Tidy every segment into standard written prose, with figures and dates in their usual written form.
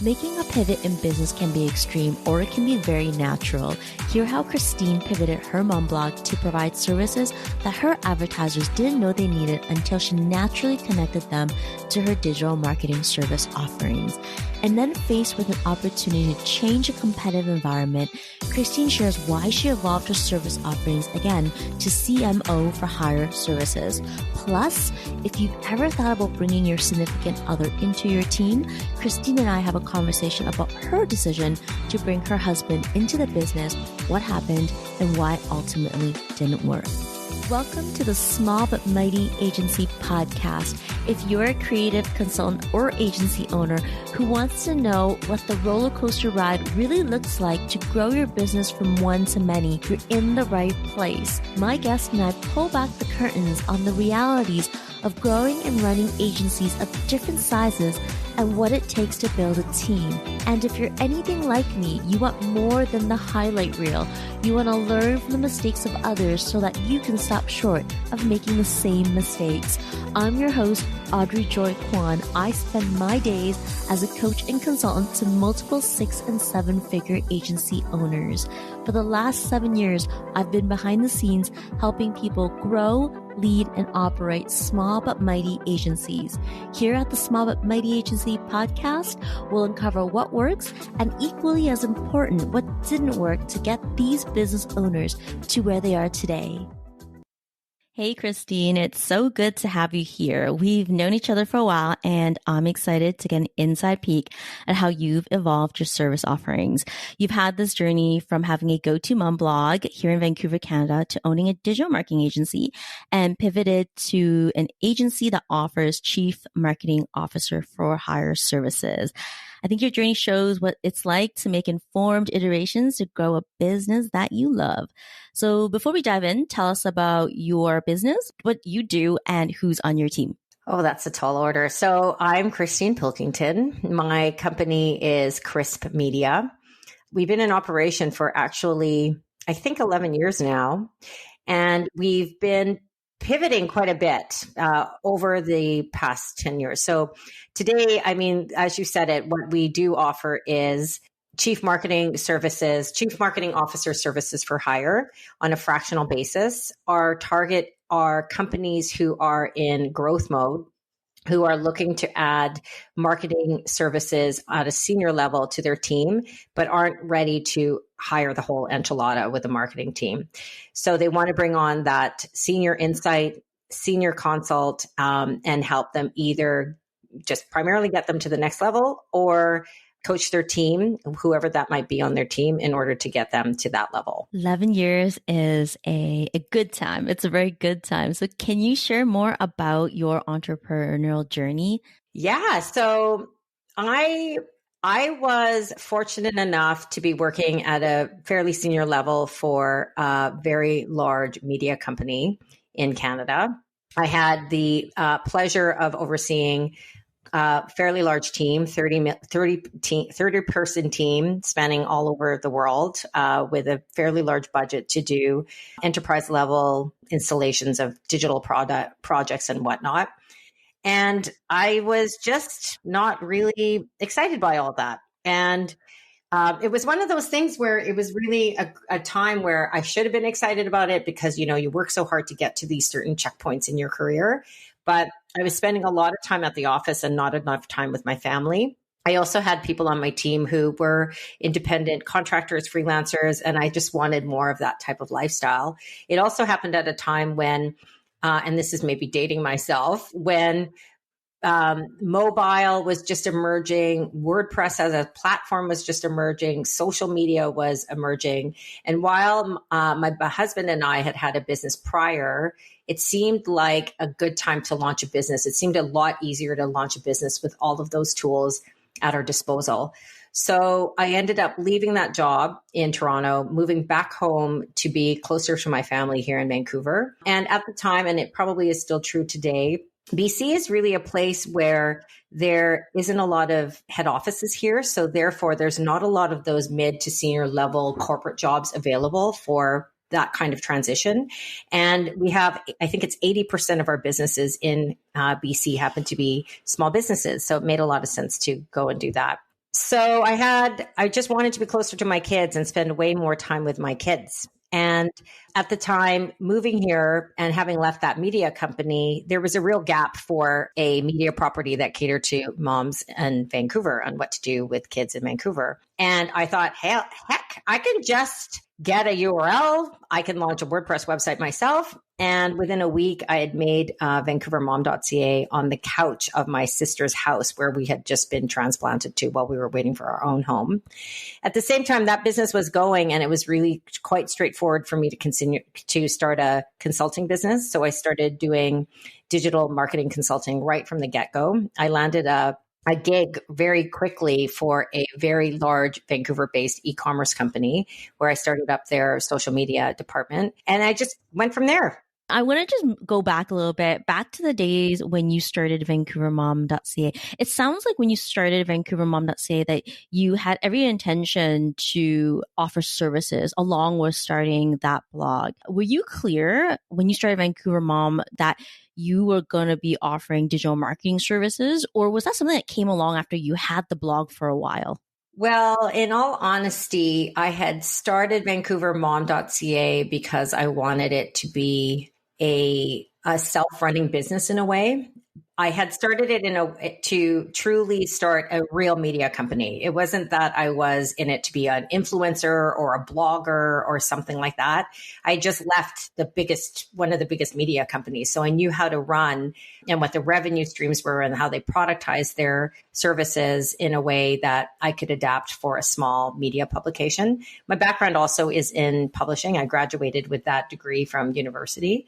Making a pivot in business can be extreme or it can be very natural. Hear how Christine pivoted her mom blog to provide services that her advertisers didn't know they needed until she naturally connected them to her digital marketing service offerings. And then faced with an opportunity to change a competitive environment, Christine shares why she evolved her service offerings again to CMO for hire services. Plus, if you've ever thought about bringing your significant other into your team, Christine and I have a conversation about her decision to bring her husband into the business, what happened, and why it ultimately didn't work. Welcome to the Small But Mighty Agency podcast. If you're a creative consultant or agency owner who wants to know what the roller coaster ride really looks like to grow your business from one to many, you're in the right place. My guest and I pull back the curtains on the realities of growing and running agencies of different sizes and what it takes to build a team. And if you're anything like me, you want more than the highlight reel. You want to learn from the mistakes of others so that you can stop short of making the same mistakes. I'm your host, Audrey Joy Kwan. I spend my days as a coach and consultant to multiple 6- and 7-figure agency owners. For the last 7 years, I've been behind the scenes helping people grow, lead, and operate small but mighty agencies. Here at the Small But Mighty Agency podcast, we'll uncover what works and, equally as important, what didn't work to get these business owners to where they are today. Hey, Christine, it's so good to have you here. We've known each other for a while, and I'm excited to get an inside peek at how you've evolved your service offerings. You've had this journey from having a go-to mom blog here in Vancouver, Canada, to owning a digital marketing agency and pivoted to an agency that offers chief marketing officer for hire services. I think your journey shows what it's like to make informed iterations to grow a business that you love. So before we dive in, tell us about your business, what you do, and who's on your team. Oh, that's a tall order. So I'm Christine Pilkington. My company is Crisp Media. We've been in operation for actually, I think 11 years now. And we've been pivoting quite a bit over the past 10 years. So today, I mean, as you said it, what we do offer is chief marketing officer services for hire on a fractional basis. Our target are companies who are in growth mode, who are looking to add marketing services at a senior level to their team, but aren't ready to hire the whole enchilada with a marketing team. So they want to bring on that senior insight, senior consult, and help them either just primarily get them to the next level or coach their team, whoever that might be on their team, in order to get them to that level. 11 years is a good time. It's a very good time. So can you share more about your entrepreneurial journey? Yeah. So I was fortunate enough to be working at a fairly senior level for a very large media company in Canada. I had the pleasure of overseeing a fairly large team, 30 person team spanning all over the world with a fairly large budget to do enterprise level installations of digital projects and whatnot. And I was just not really excited by all that. And it was one of those things where it was really a time where I should have been excited about it because, you know, you work so hard to get to these certain checkpoints in your career. But I was spending a lot of time at the office and not enough time with my family. I also had people on my team who were independent contractors, freelancers, and I just wanted more of that type of lifestyle. It also happened at a time when, and this is maybe dating myself, when mobile was just emerging, WordPress as a platform was just emerging, social media was emerging. And while my husband and I had a business prior, it seemed like a good time to launch a business. It seemed a lot easier to launch a business with all of those tools at our disposal. So I ended up leaving that job in Toronto, moving back home to be closer to my family here in Vancouver. And at the time, and it probably is still true today, BC is really a place where there isn't a lot of head offices here. So therefore, there's not a lot of those mid to senior level corporate jobs available for that kind of transition. And we have, I think it's 80% of our businesses in BC happen to be small businesses. So it made a lot of sense to go and do that. So I just wanted to be closer to my kids and spend way more time with my kids. And at the time, moving here and having left that media company, there was a real gap for a media property that catered to moms in Vancouver on what to do with kids in Vancouver. And I thought, heck, I can just get a URL. I can launch a WordPress website myself. And within a week, I had made Vancouvermom.ca on the couch of my sister's house where we had just been transplanted to while we were waiting for our own home. At the same time, that business was going, and it was really quite straightforward for me to continue to start a consulting business. So I started doing digital marketing consulting right from the get-go. I landed a gig very quickly for a very large Vancouver-based e-commerce company where I started up their social media department. And I just went from there. I want to just go back a little bit, back to the days when you started Vancouvermom.ca. It sounds like when you started Vancouvermom.ca that you had every intention to offer services along with starting that blog. Were you clear when you started Vancouver Mom that you were going to be offering digital marketing services, or was that something that came along after you had the blog for a while? Well, in all honesty, I had started Vancouvermom.ca because I wanted it to be a self-running business in a way. I had started it to truly start a real media company. It wasn't that I was in it to be an influencer or a blogger or something like that. I just left one of the biggest media companies. So I knew how to run and what the revenue streams were and how they productized their services in a way that I could adapt for a small media publication. My background also is in publishing. I graduated with that degree from university.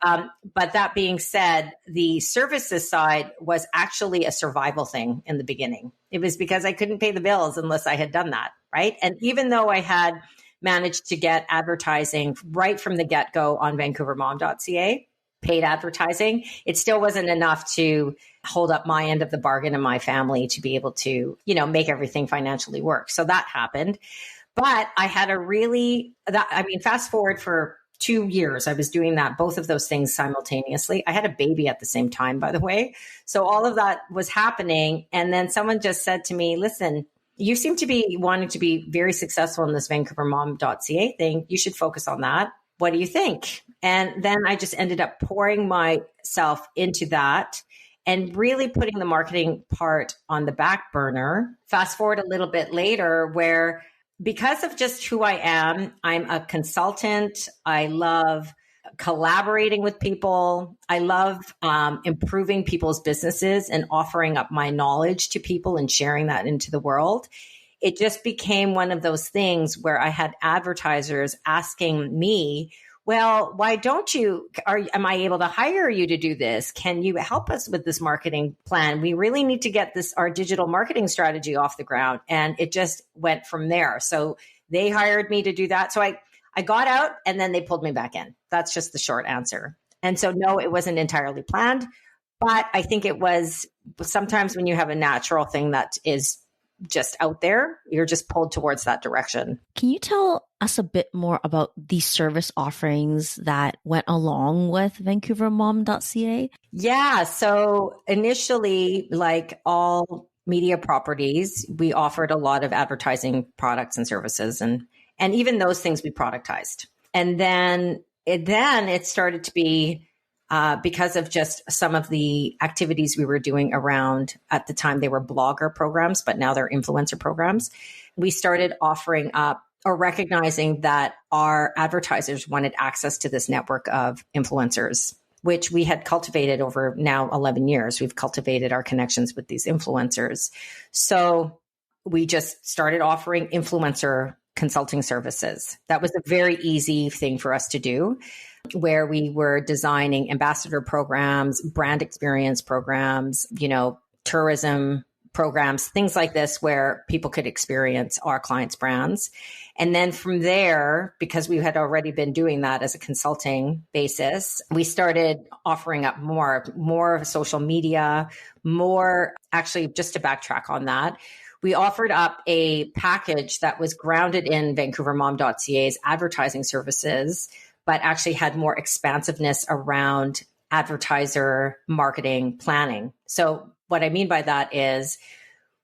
But that being said, the services side was actually a survival thing in the beginning. It was because I couldn't pay the bills unless I had done that, right? And even though I had managed to get advertising right from the get-go on Vancouvermom.ca, paid advertising, it still wasn't enough to hold up my end of the bargain and my family to be able to, make everything financially work. So that happened. But I had fast forward for 2 years, I was doing both of those things simultaneously. I had a baby at the same time, by the way. So all of that was happening. And then someone just said to me, listen, you seem to be wanting to be very successful in this Vancouvermom.ca thing. You should focus on that. What do you think? And then I just ended up pouring myself into that and really putting the marketing part on the back burner. Fast forward a little bit later where because of just who I am, I'm a consultant. I love collaborating with people. I love improving people's businesses and offering up my knowledge to people and sharing that into the world. It just became one of those things where I had advertisers asking me, well, why don't am I able to hire you to do this? Can you help us with this marketing plan? We really need to get our digital marketing strategy off the ground. And it just went from there. So they hired me to do that. So I got out and then they pulled me back in. That's just the short answer. And so no, it wasn't entirely planned, but I think it was sometimes when you have a natural thing that is just out there, you're just pulled towards that direction. Can you tell us a bit more about the service offerings that went along with Vancouvermom.ca? Yeah. So initially, like all media properties, we offered a lot of advertising products and services, and even those things we productized. And then it started to be because of just some of the activities we were doing around, at the time they were blogger programs, but now they're influencer programs. We started offering up or recognizing that our advertisers wanted access to this network of influencers, which we had cultivated over now 11 years. We've cultivated our connections with these influencers. So we just started offering influencer consulting services. That was a very easy thing for us to do, where we were designing ambassador programs, brand experience programs, tourism programs, things like this, where people could experience our clients' brands. And then from there, because we had already been doing that as a consulting basis, we started offering up more social media, actually, just to backtrack on that, we offered up a package that was grounded in Vancouvermom.ca's advertising services, but actually had more expansiveness around advertiser marketing planning. So what I mean by that is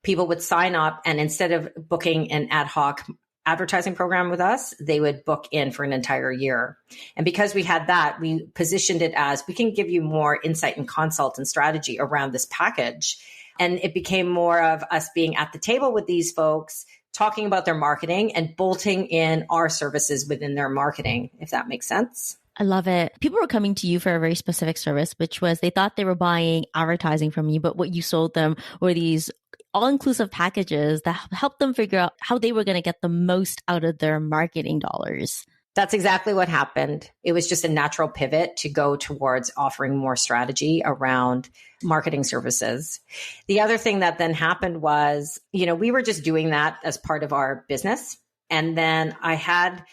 people would sign up, and instead of booking an ad hoc advertising program with us, they would book in for an entire year. And because we had that, we positioned it as, we can give you more insight and consult and strategy around this package. And it became more of us being at the table with these folks, talking about their marketing and bolting in our services within their marketing, if that makes sense. I love it. People were coming to you for a very specific service, which was they thought they were buying advertising from you, but what you sold them were these all-inclusive packages that helped them figure out how they were going to get the most out of their marketing dollars. That's exactly what happened. It was just a natural pivot to go towards offering more strategy around marketing services. The other thing that then happened was, we were just doing that as part of our business. And then I had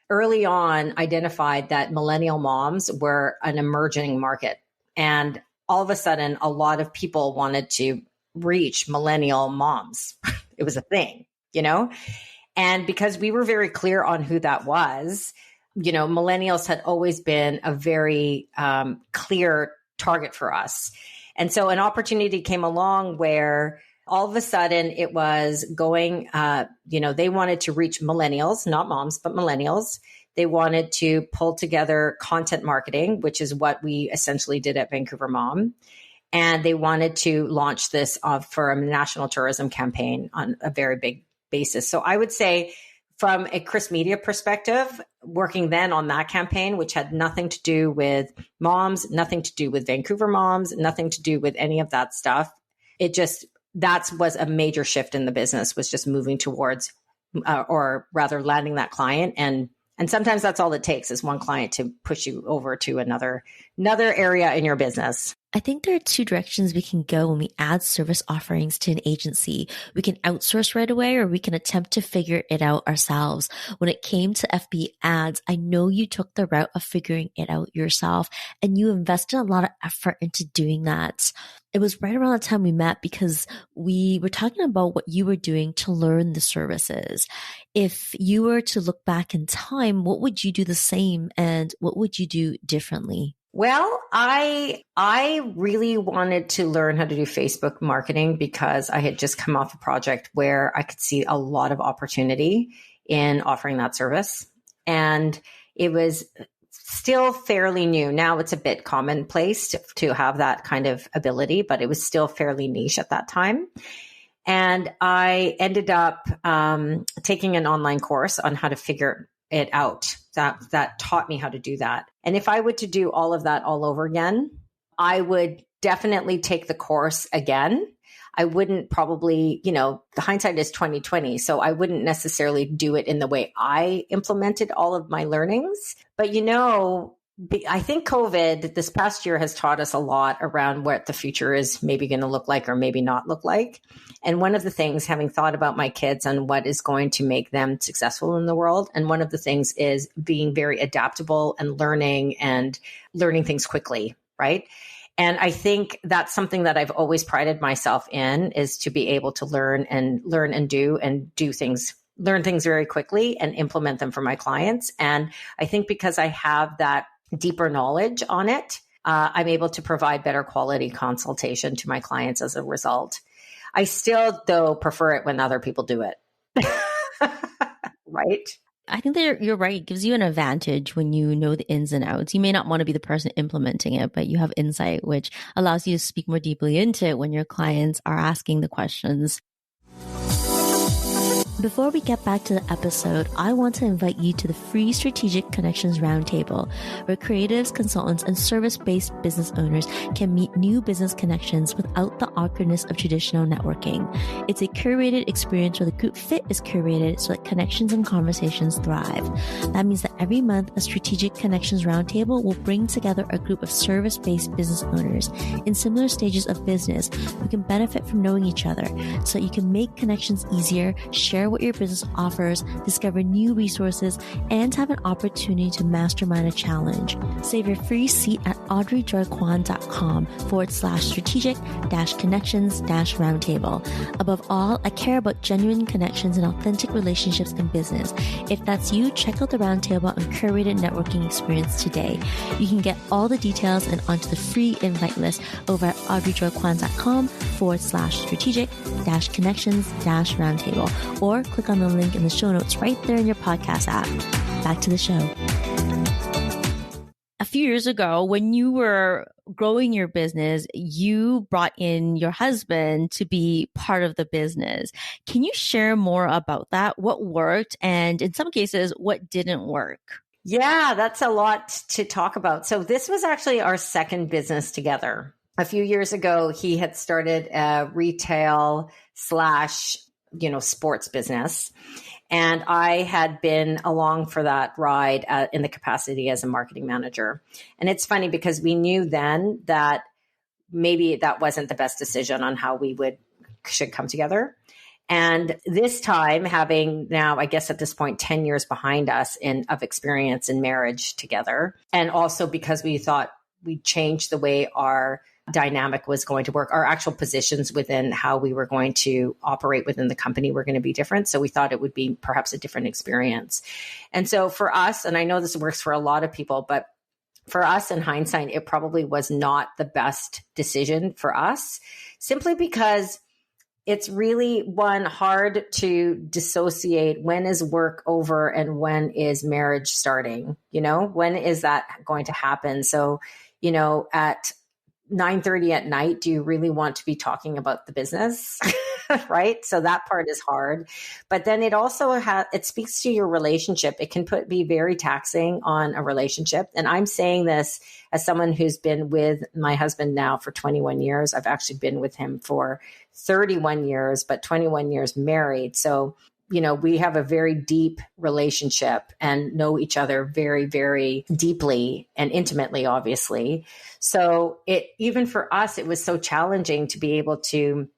early on identified that millennial moms were an emerging market. And all of a sudden, a lot of people wanted to reach millennial moms. It was a thing, And because we were very clear on who that was, millennials had always been a very clear target for us. And so an opportunity came along where all of a sudden it was going, they wanted to reach millennials, not moms, but millennials. They wanted to pull together content marketing, which is what we essentially did at Vancouver Mom. And they wanted to launch this for a national tourism campaign on a very big basis. So I would say from a Chris Media perspective, working then on that campaign, which had nothing to do with moms, nothing to do with Vancouver moms, nothing to do with any of that stuff. That was a major shift in the business, was just moving towards, or rather landing that client. And sometimes that's all it takes is one client to push you over to another area in your business. I think there are two directions we can go when we add service offerings to an agency. We can outsource right away, or we can attempt to figure it out ourselves. When it came to FB ads, I know you took the route of figuring it out yourself, and you invested a lot of effort into doing that. It was right around the time we met because we were talking about what you were doing to learn the services. If you were to look back in time, what would you do the same and what would you do differently? Well, I really wanted to learn how to do Facebook marketing because I had just come off a project where I could see a lot of opportunity in offering that service. And it was still fairly new. Now it's a bit commonplace to have that kind of ability, but it was still fairly niche at that time. And I ended up taking an online course on how to figure it out. That taught me how to do that. And if I were to do all of that all over again, I would definitely take the course again. I wouldn't probably, the hindsight is 2020. So I wouldn't necessarily do it in the way I implemented all of my learnings. But, I think COVID this past year has taught us a lot around what the future is maybe going to look like or maybe not look like. And one of the things, having thought about my kids and what is going to make them successful in the world, and one of the things is being very adaptable and learning things quickly, right? And I think that's something that I've always prided myself in, is to be able to learn and do things, learn things very quickly and implement them for my clients. And I think because I have that deeper knowledge on it, I'm able to provide better quality consultation to my clients as a result. I still, though, prefer it when other people do it. Right? I think that you're right. It gives you an advantage when you know the ins and outs. You may not want to be the person implementing it, but you have insight, which allows you to speak more deeply into it when your clients are asking the questions. Before we get back to the episode, I want to invite you to the free Strategic Connections Roundtable, where creatives, consultants, and service-based business owners can meet new business connections without the awkwardness of traditional networking. It's a curated experience where the group fit is curated so that connections and conversations thrive. That means that every month, a Strategic Connections Roundtable will bring together a group of service-based business owners in similar stages of business who can benefit from knowing each other so that you can make connections easier, share share what your business offers, discover new resources, and have an opportunity to mastermind a challenge. Save your free seat at audreyjoyquan.com/strategic-connections-roundtable. Above all, I care about genuine connections and authentic relationships in business. If that's you, check out the Roundtable and curated networking experience today. You can get all the details and onto the free invite list over at audreyjoyquan.com/strategic-connections-roundtable, or click on the link in the show notes right there in your podcast app. Back to the show. A few years ago, when you were growing your business, you brought in your husband to be part of the business. Can you share more about that? What worked, and in some cases, what didn't work? Yeah, that's a lot to talk about. So this was actually our second business together. A few years ago, he had started a retail / sports business. And I had been along for that ride in the capacity as a marketing manager. And it's funny because we knew then that maybe that wasn't the best decision on how we should come together. And this time, having now, I guess at this point, 10 years behind us of experience in marriage together, and also because we thought we'd change the way our dynamic was going to work, our actual positions within how we were going to operate within the company were going to be different. So we thought it would be perhaps a different experience. And so for us, and I know this works for a lot of people, but for us in hindsight, it probably was not the best decision for us, simply because it's really hard to dissociate when is work over and when is marriage starting, when is that going to happen? So, at 9:30 at night, do you really want to be talking about the business? Right? So that part is hard. But then it also it speaks to your relationship. It can be very taxing on a relationship. And I'm saying this as someone who's been with my husband now for 21 years. I've actually been with him for 31 years, but 21 years married. So, we have a very deep relationship and know each other very, very deeply and intimately, obviously. So even for us, it was so challenging to be able to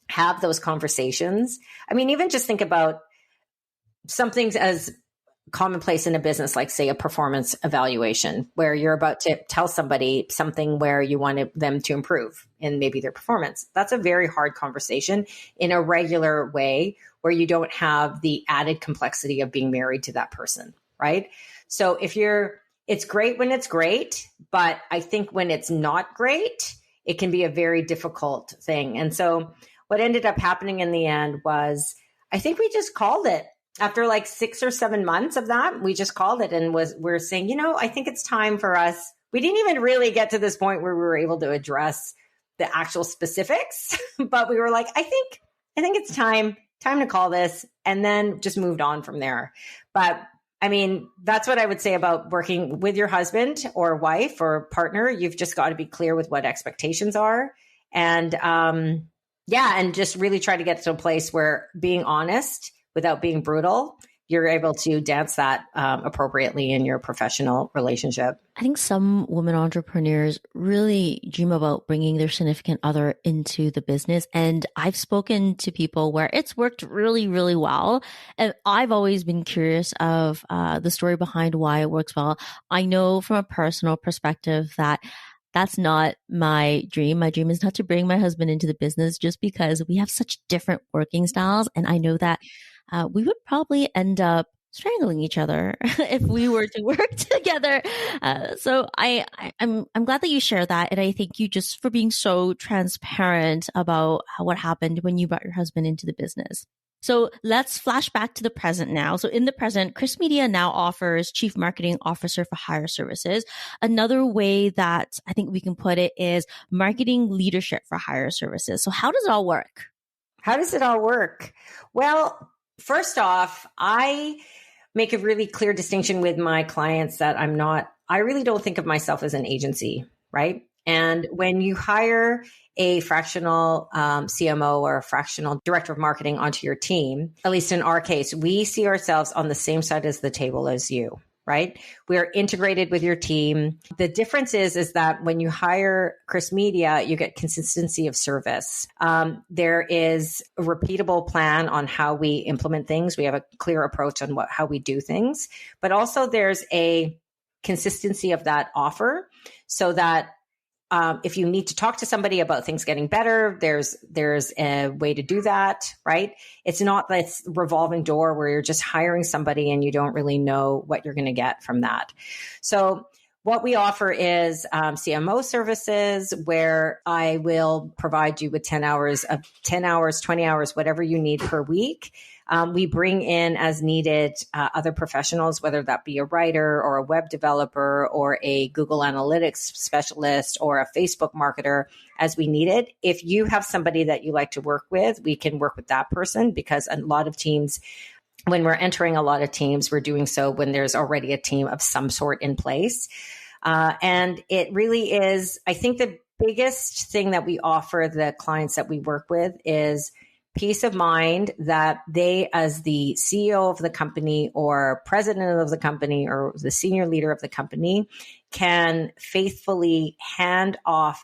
have those conversations. I mean, even just think about something as commonplace in a business, like say a performance evaluation, where you're about to tell somebody something where you want them to improve in maybe their performance. That's a very hard conversation in a regular way where you don't have the added complexity of being married to that person, right? So it's great when it's great, but I think when it's not great, it can be a very difficult thing. And so what ended up happening in the end was, I think we just called it. After like 6 or 7 months of that, we just called it and we're saying, I think it's time for us. We didn't even really get to this point where we were able to address the actual specifics, but we were like, I think it's time to call this, and then just moved on from there. But I mean, that's what I would say about working with your husband or wife or partner. You've just got to be clear with what expectations are. And and just really try to get to a place where being honest without being brutal, you're able to dance that appropriately in your professional relationship. I think some women entrepreneurs really dream about bringing their significant other into the business. And I've spoken to people where it's worked really, really well. And I've always been curious of the story behind why it works well. I know from a personal perspective that that's not my dream. My dream is not to bring my husband into the business, just because we have such different working styles. And I know that we would probably end up strangling each other if we were to work together. So I'm glad that you share that. And I thank you just for being so transparent about what happened when you brought your husband into the business. So let's flash back to the present now. So in the present, Chris Media now offers Chief Marketing Officer for Hire Services. Another way that I think we can put it is marketing leadership for hire services. So how does it all work? Well, first off, I make a really clear distinction with my clients that I really don't think of myself as an agency, right? And when you hire a fractional CMO or a fractional director of marketing onto your team, at least in our case, we see ourselves on the same side as the table as you, right? We're integrated with your team. The difference is that when you hire Chris Media, you get consistency of service. There is a repeatable plan on how we implement things. We have a clear approach on how we do things, but also there's a consistency of that offer so that if you need to talk to somebody about things getting better, there's a way to do that, right? It's not this revolving door where you're just hiring somebody and you don't really know what you're going to get from that. So what we offer is CMO services, where I will provide you with 10 hours, 20 hours, whatever you need per week. We bring in as needed other professionals, whether that be a writer or a web developer or a Google Analytics specialist or a Facebook marketer as we need it. If you have somebody that you like to work with, we can work with that person, because a lot of teams, when we're entering a lot of teams, we're doing so when there's already a team of some sort in place. And it really is, I think the biggest thing that we offer the clients that we work with is peace of mind that they, as the CEO of the company or president of the company or the senior leader of the company, can faithfully hand off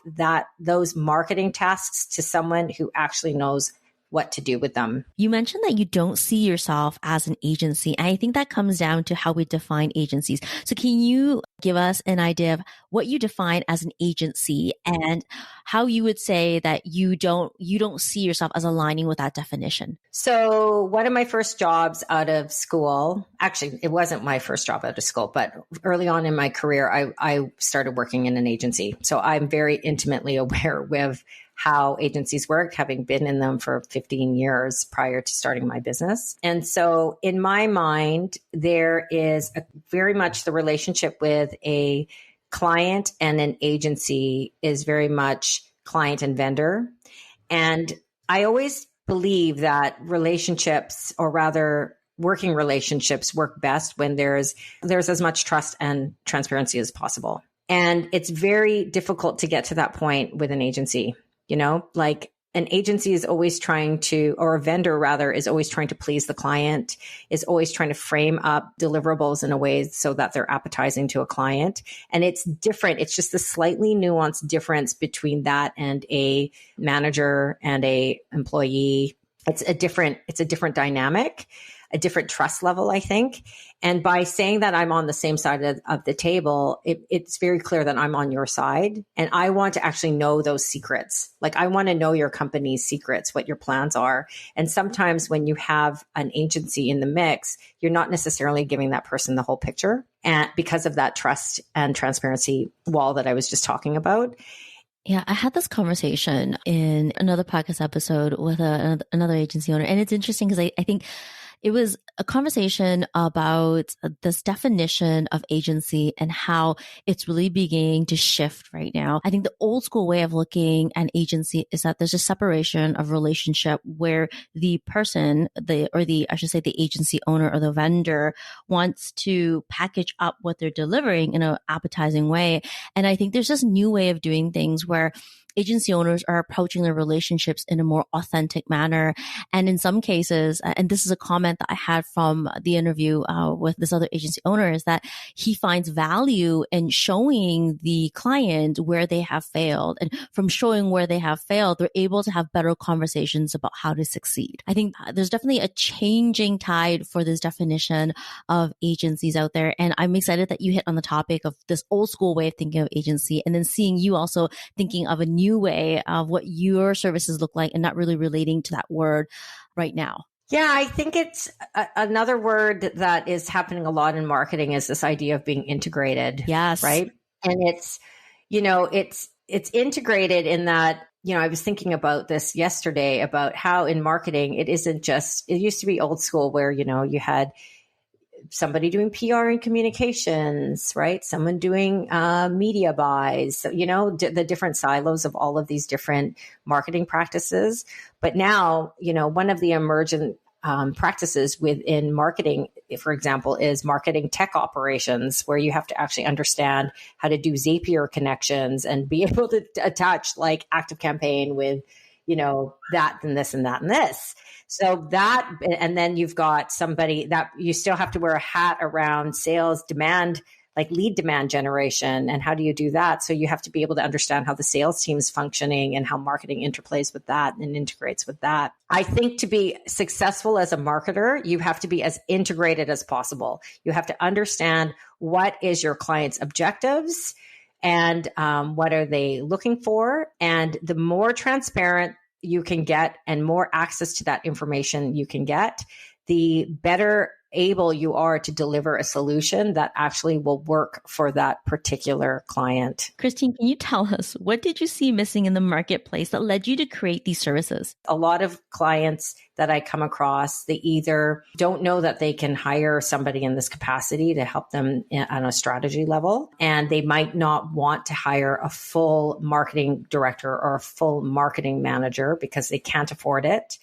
those marketing tasks to someone who actually knows what to do with them. You mentioned that you don't see yourself as an agency. And I think that comes down to how we define agencies. So can you give us an idea of what you define as an agency and how you would say that you don't see yourself as aligning with that definition? So one of my first jobs out of school, actually, it wasn't my first job out of school, but early on in my career, I started working in an agency. So I'm very intimately aware with how agencies work, having been in them for 15 years prior to starting my business. And so in my mind, there is very much the relationship with a client and an agency is very much client and vendor. And I always believe that relationships, or rather working relationships, work best when there's as much trust and transparency as possible. And it's very difficult to get to that point with an agency. You know, like an agency is always trying to, or a vendor rather, is always trying to please the client, is always trying to frame up deliverables in a way so that they're appetizing to a client. And it's different. It's just a slightly nuanced difference between that and a manager and a employee. It's a different dynamic, a different trust level, I think. And by saying that I'm on the same side of the table, it's very clear that I'm on your side. And I want to actually know those secrets. Like, I want to know your company's secrets, what your plans are. And sometimes when you have an agency in the mix, you're not necessarily giving that person the whole picture, and because of that trust and transparency wall that I was just talking about. Yeah, I had this conversation in another podcast episode with another agency owner. And it's interesting because I think it was a conversation about this definition of agency and how it's really beginning to shift right now. I think the old school way of looking at agency is that there's a separation of relationship where the person, the agency owner or the vendor wants to package up what they're delivering in an appetizing way. And I think there's this new way of doing things where agency owners are approaching their relationships in a more authentic manner. And in some cases, and this is a comment that I had from the interview with this other agency owner, is that he finds value in showing the client where they have failed. And from showing where they have failed, they're able to have better conversations about how to succeed. I think there's definitely a changing tide for this definition of agencies out there. And I'm excited that you hit on the topic of this old school way of thinking of agency, and then seeing you also thinking of a new way of what your services look like and not really relating to that word right now. Yeah, I think it's another word that is happening a lot in marketing is this idea of being integrated. Yes. Right. And it's integrated in that, I was thinking about this yesterday about how in marketing, it used to be old school where, you had somebody doing PR and communications, right? Someone doing media buys, the different silos of all of these different marketing practices. But now, one of the emergent practices within marketing, for example, is marketing tech operations, where you have to actually understand how to do Zapier connections and be able to attach like ActiveCampaign with that and this and that and this. So that, and then you've got somebody that you still have to wear a hat around sales demand, like lead demand generation. And how do you do that? So you have to be able to understand how the sales team is functioning and how marketing interplays with that and integrates with that. I think to be successful as a marketer, you have to be as integrated as possible. You have to understand what is your client's objectives and what are they looking for. And the more transparent you can get and more access to that information you can get, the better able you are to deliver a solution that actually will work for that particular client. Christine, can you tell us, what did you see missing in the marketplace that led you to create these services? A lot of clients that I come across, they either don't know that they can hire somebody in this capacity to help them on a strategy level, and they might not want to hire a full marketing director or a full marketing manager because they can't afford it.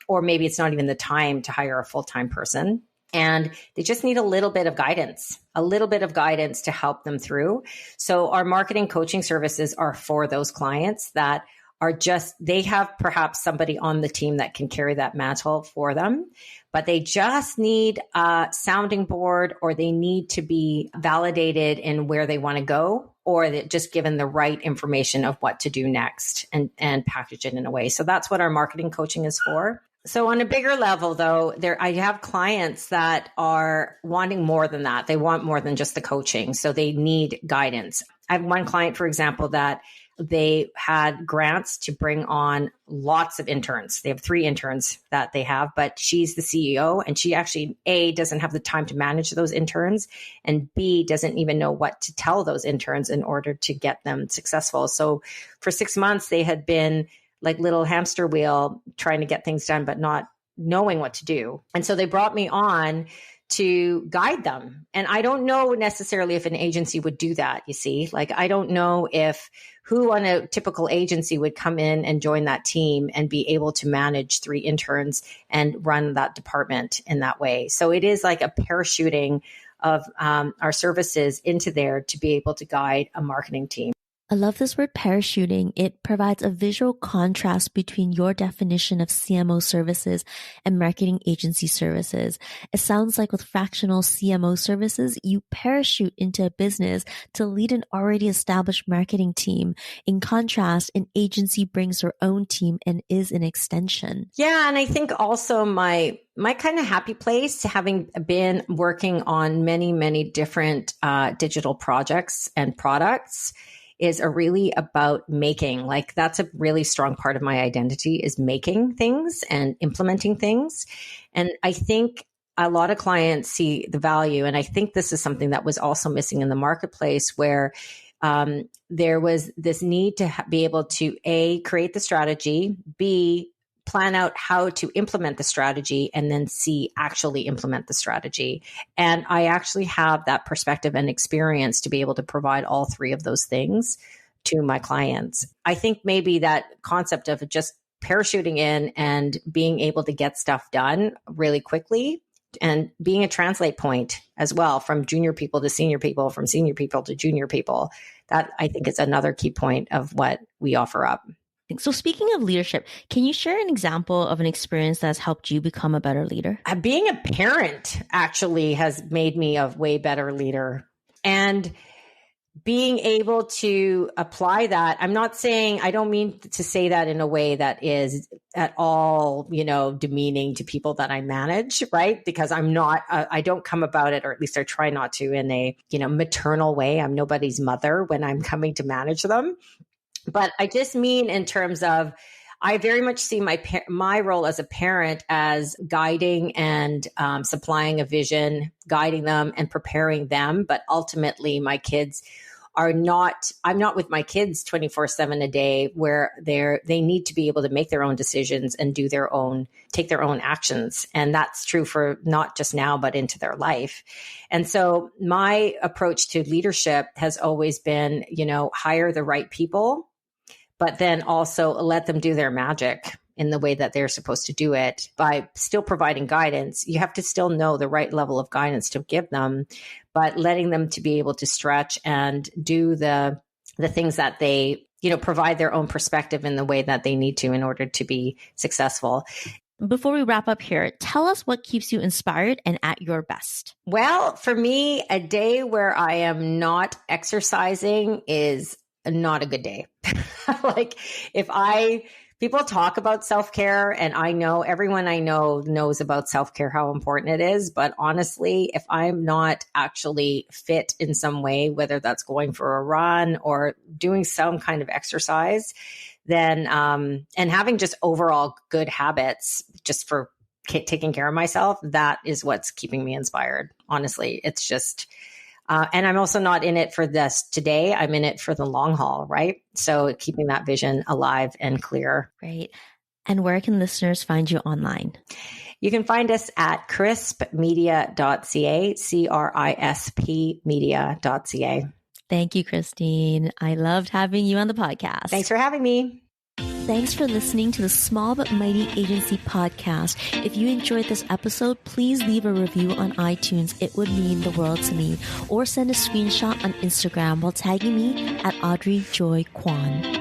Or maybe it's not even the time to hire a full-time person. And they just need a little bit of guidance to help them through. So our marketing coaching services are for those clients that are they have perhaps somebody on the team that can carry that mantle for them, but they just need a sounding board, or they need to be validated in where they want to go, or just given the right information of what to do next and package it in a way. So that's what our marketing coaching is for. So on a bigger level, though, I have clients that are wanting more than that. They want more than just the coaching. So they need guidance. I have one client, for example, that they had grants to bring on lots of interns. They have 3 interns that they have, but she's the CEO, and she actually, A, doesn't have the time to manage those interns, and B, doesn't even know what to tell those interns in order to get them successful. So for 6 months, they had been like little hamster wheel trying to get things done, but not knowing what to do. And so they brought me on to guide them. And I don't know necessarily if an agency would do that, you see. Like, I don't know who on a typical agency would come in and join that team and be able to manage 3 interns and run that department in that way. So it is like a parachuting of our services into there to be able to guide a marketing team. I love this word parachuting. It provides a visual contrast between your definition of CMO services and marketing agency services. It sounds like with fractional CMO services, you parachute into a business to lead an already established marketing team. In contrast, an agency brings their own team and is an extension. Yeah. And I think also my kind of happy place, having been working on many, many different digital projects and products, is really about making. Like, that's a really strong part of my identity, is making things and implementing things. And I think a lot of clients see the value. And I think this is something that was also missing in the marketplace, where there was this need to be able to A, create the strategy, B, plan out how to implement the strategy, and then C, actually implement the strategy. And I actually have that perspective and experience to be able to provide all 3 of those things to my clients. I think maybe that concept of just parachuting in and being able to get stuff done really quickly, and being a translate point as well, from junior people to senior people, from senior people to junior people, that I think is another key point of what we offer up. So speaking of leadership, can you share an example of an experience that's helped you become a better leader? Being a parent actually has made me a way better leader. And being able to apply that, I don't mean to say that in a way that is at all, demeaning to people that I manage, right? Because I don't come about it, or at least I try not to, in a, maternal way. I'm nobody's mother when I'm coming to manage them. But I just mean in terms of, I very much see my role as a parent as guiding and supplying a vision, guiding them and preparing them. But ultimately, my kids I'm not with my kids 24/7 a day, where they need to be able to make their own decisions and take their own actions. And that's true for not just now, but into their life. And so my approach to leadership has always been, hire the right people, but then also let them do their magic in the way that they're supposed to do it, by still providing guidance. You have to still know the right level of guidance to give them, but letting them to be able to stretch and do the the things that they, you know, provide their own perspective in the way that they need to in order to be successful. Before we wrap up here, tell us what keeps you inspired and at your best. Well, for me, a day where I am not exercising is not a good day. Like people talk about self-care, and I know everyone I know knows about self-care, how important it is. But honestly, if I'm not actually fit in some way, whether that's going for a run or doing some kind of exercise, then, and having just overall good habits just for taking care of myself, that is what's keeping me inspired. Honestly, it's just, and I'm also not in it for this today. I'm in it for the long haul, right? So keeping that vision alive and clear. Great. And where can listeners find you online? You can find us at crispmedia.ca, CRISP media.ca. Thank you, Christine. I loved having you on the podcast. Thanks for having me. Thanks for listening to the Small But Mighty Agency podcast. If you enjoyed this episode, please leave a review on iTunes. It would mean the world to me. Or send a screenshot on Instagram while tagging me at Audrey Joy Kwan.